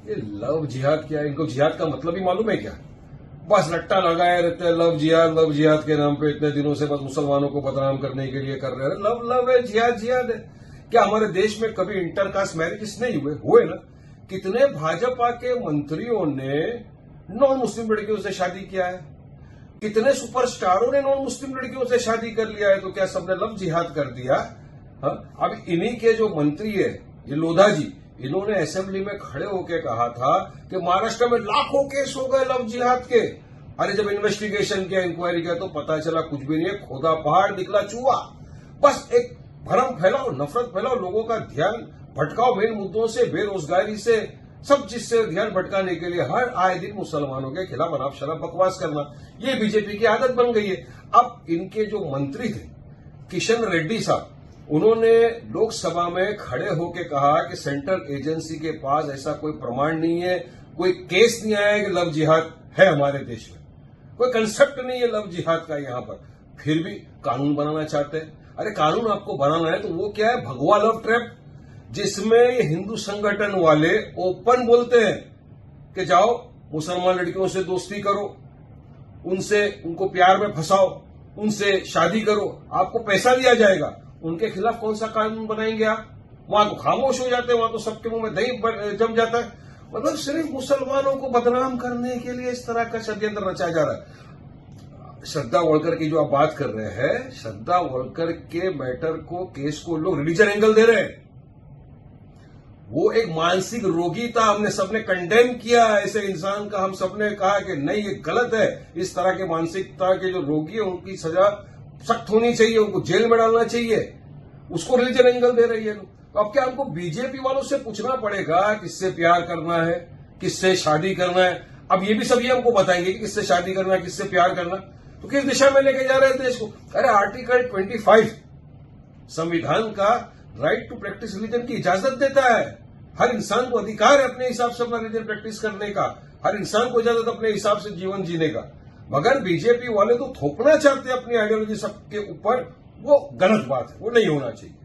ये लव जिहाद क्या है? इनको जिहाद का मतलब ही मालूम है क्या? बस रट्टा लगाए रहते हैं, लव जिहाद के नाम पे इतने दिनों से बस मुसलमानों को बदनाम करने के लिए कर रहे हैं। लव है, जिहाद है। क्या हमारे देश में कभी इंटरकास्ट मैरिजेस नहीं हुए ना? कितने भाजपा के मंत्रियों ने नॉन मुस्लिम लड़कियों से शादी किया है, कितने सुपरस्टारों ने नॉन मुस्लिम लड़कियों से शादी कर लिया है। तो क्या सबने लव जिहाद कर दिया? अब इन्हीं के जो मंत्री है ये लोधा जी, इन्होंने असेंबली में खड़े होकर कहा था कि महाराष्ट्र में लाखों केस हो गए लव जिहाद के। अरे जब इन्वेस्टिगेशन किया, इंक्वायरी किया तो पता चला कुछ भी नहीं है, खोदा पहाड़ निकला चूहा। बस एक भ्रम फैलाओ, नफरत फैलाओ, लोगों का ध्यान भटकाओ मेन मुद्दों से, बेरोजगारी से, सब चीज से ध्यान भटकाने के लिए हर आए दिन मुसलमानों के खिलाफ अनाप शनाप बकवास करना, ये बीजेपी की आदत बन गई है। अब इनके जो मंत्री थे किशन रेड्डी साहब, उन्होंने लोकसभा में खड़े होकर कहा कि सेंट्रल एजेंसी के पास ऐसा कोई प्रमाण नहीं है, कोई केस नहीं आया कि लव जिहाद है हमारे देश में, कोई कंसेप्ट नहीं है लव जिहाद का यहां पर, फिर भी कानून बनाना चाहते हैं। अरे कानून आपको बनाना है तो वो क्या है? भगवा लव ट्रैप, जिसमें ये हिंदू संगठन वाले ओपन बोलते हैं कि जाओ मुसलमान लड़कियों से दोस्ती करो, उनको प्यार में फंसाओ, उनसे शादी करो, आपको पैसा दिया जाएगा। उनके खिलाफ कौन सा कानून बनाएंगे आप? वहां तो खामोश हो जाते हैं, वहां तो सबके मुंह में दही जम जाता है। मतलब सिर्फ मुसलमानों को बदनाम करने के लिए इस तरह का षड्यंत्र रचा जा रहा है। श्रद्धा वोलकर की जो आप बात कर रहे हैं, श्रद्धा वोलकर के मैटर को, केस को लोग रिलीजन एंगल दे रहे हैं। वो एक मानसिक रोगी था, हमने सबने कंडेम किया ऐसे इंसान का, हम सबने कहा कि नहीं ये गलत है। इस तरह के मानसिकता के जो रोगी है उनकी सजा सख्त होनी चाहिए, उनको जेल में डालना चाहिए। उसको रिलीजन एंगल दे रही है। तो अब क्या हमको बीजेपी वालों से पूछना पड़ेगा किससे प्यार करना है, किससे शादी करना है? अब ये भी सब ये हमको बताएंगे कि किससे शादी करना है, किससे प्यार करना। तो किस दिशा में लेके जा रहे हैं देश को? अरे आर्टिकल 25 संविधान का राइट टू प्रैक्टिस रिलीजन की इजाजत देता है। हर इंसान को अधिकार है अपने हिसाब से अपना रिलीजन प्रैक्टिस करने का, हर इंसान को इजाजत अपने हिसाब से जीवन जीने का। मगर बीजेपी वाले तो थोपना चाहते हैं अपनी आइडियोलॉजी सबके ऊपर, वो गलत बात है, वो नहीं होना चाहिए।